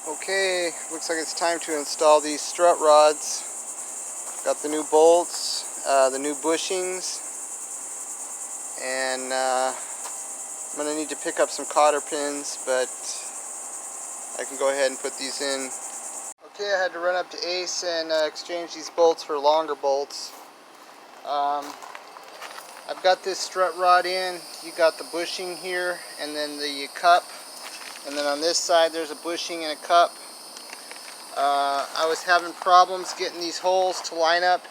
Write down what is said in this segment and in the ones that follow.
Okay, looks like it's time to install these strut rods. Got the new bolts, the new bushings, and I'm going to need to pick up some cotter pins, but I can go ahead and put these in. Okay, I had to run up to Ace and exchange these bolts for longer bolts. I've got this strut rod in. You got the bushing here, and then the cup. And then on this side there's a bushing and a cup. I was having problems getting these holes to line up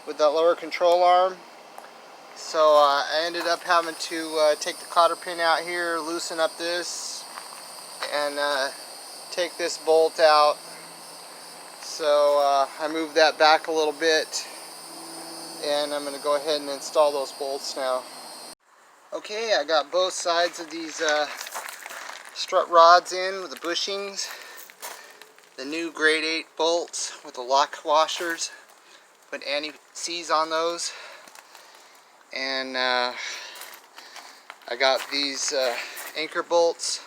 with that lower control arm. So I ended up having to take the cotter pin out here, loosen up this, and take this bolt out. So I moved that back a little bit, and I'm going to go ahead and install those bolts now. Okay, I got both sides of these strut rods in with the bushings. The new grade 8 bolts with the lock washers. Put anti-seize on those. And I got these anchor bolts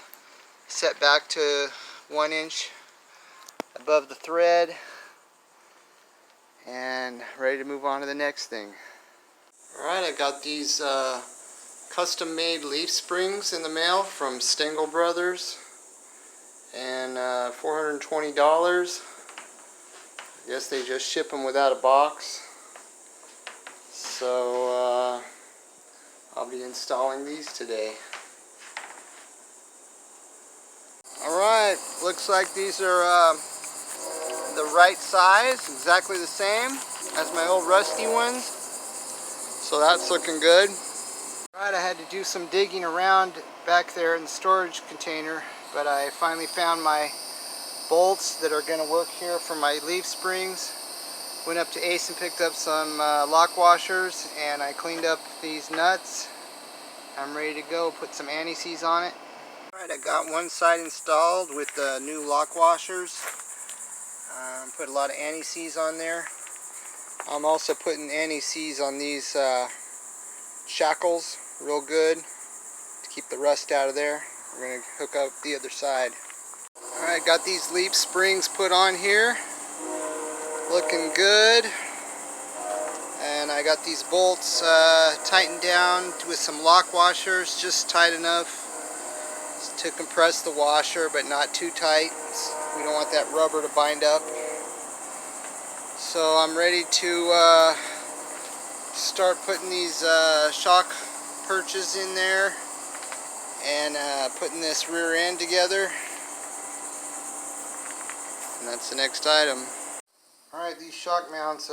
set back to 1 inch above the thread. And ready to move on to the next thing. Alright, I got these custom made leaf springs in the mail from Stengel Brothers. And $420. I guess they just ship them without a box. So I'll be installing these today. Alright, looks like these are the right size, exactly the same as my old rusty ones. So that's looking good. Alright, I had to do some digging around back there in the storage container, but I finally found my bolts that are going to work here for my leaf springs. Went up to Ace and picked up some lock washers, and I cleaned up these nuts. I'm ready to go. Put some anti-seize on it. Alright, I got one side installed with the new lock washers. Put a lot of anti-seize on there. I'm also putting anti-seize on these shackles real good to keep the rust out of there. We're going to hook up the other side. Alright, got these leaf springs put on here. Looking good. And I got these bolts tightened down with some lock washers, just tight enough to compress the washer, but not too tight. We don't want that rubber to bind up. So I'm ready to start putting these shock perches in there and putting this rear end together. And that's the next item. Alright, these shock mounts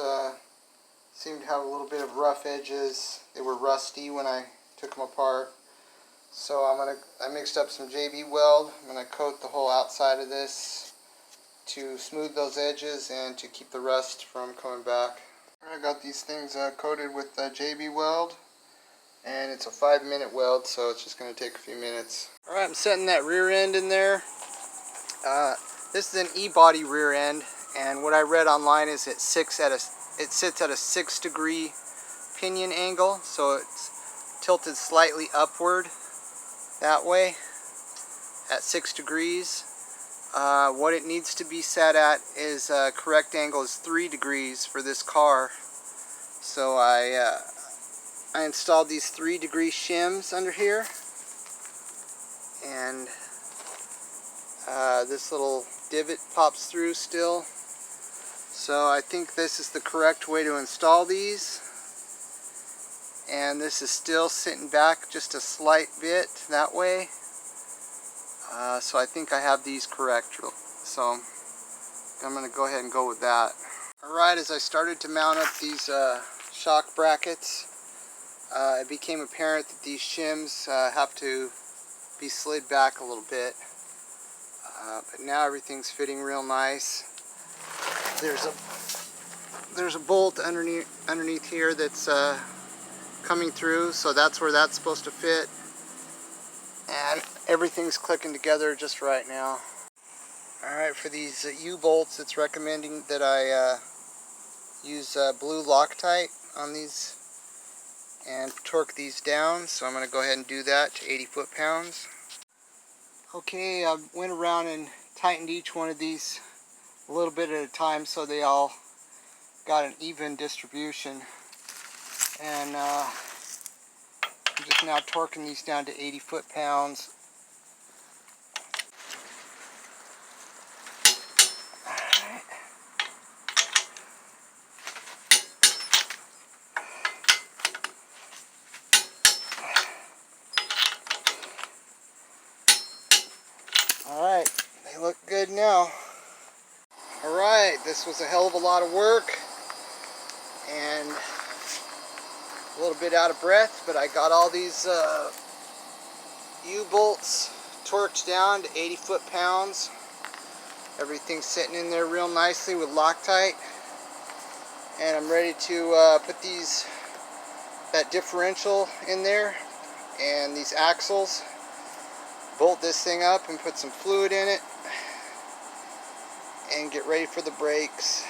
seem to have a little bit of rough edges. They were rusty when I took them apart. So I mixed up some JB Weld. I'm going to coat the whole outside of this to smooth those edges and to keep the rust from coming back. I got these things coated with JB Weld, and it's a 5-minute weld, so it's just going to take a few minutes. Alright, I'm setting that rear end in there. This is an E-body rear end, and what I read online is it sits at a 6-degree pinion angle, so it's tilted slightly upward that way at 6 degrees. What it needs to be set at is correct angle is 3 degrees for this car. So I installed these 3-degree shims under here, and this little divot pops through still. So I think this is the correct way to install these. And this is still sitting back just a slight bit that way. So I think I have these correct. So I'm going to go ahead and go with that. Alright, as I started to mount up these shock brackets, it became apparent that these shims have to be slid back a little bit. But now everything's fitting real nice. There's a bolt underneath here that's coming through, so that's where that's supposed to fit. And everything's clicking together just right now. Alright, for these U-bolts, it's recommending that I use blue Loctite on these and torque these down, so I'm going to go ahead and do that to 80 foot-pounds. Okay, I went around and tightened each one of these a little bit at a time so they all got an even distribution. And I'm just now torquing these down to 80 foot-pounds. Alright, they look good now. Alright, this was a hell of a lot of work and a little bit out of breath, but I got all these U-bolts torqued down to 80 foot-pounds. Everything's sitting in there real nicely with Loctite. And I'm ready to put that differential in there and these axles. Bolt this thing up and put some fluid in it and get ready for the brakes.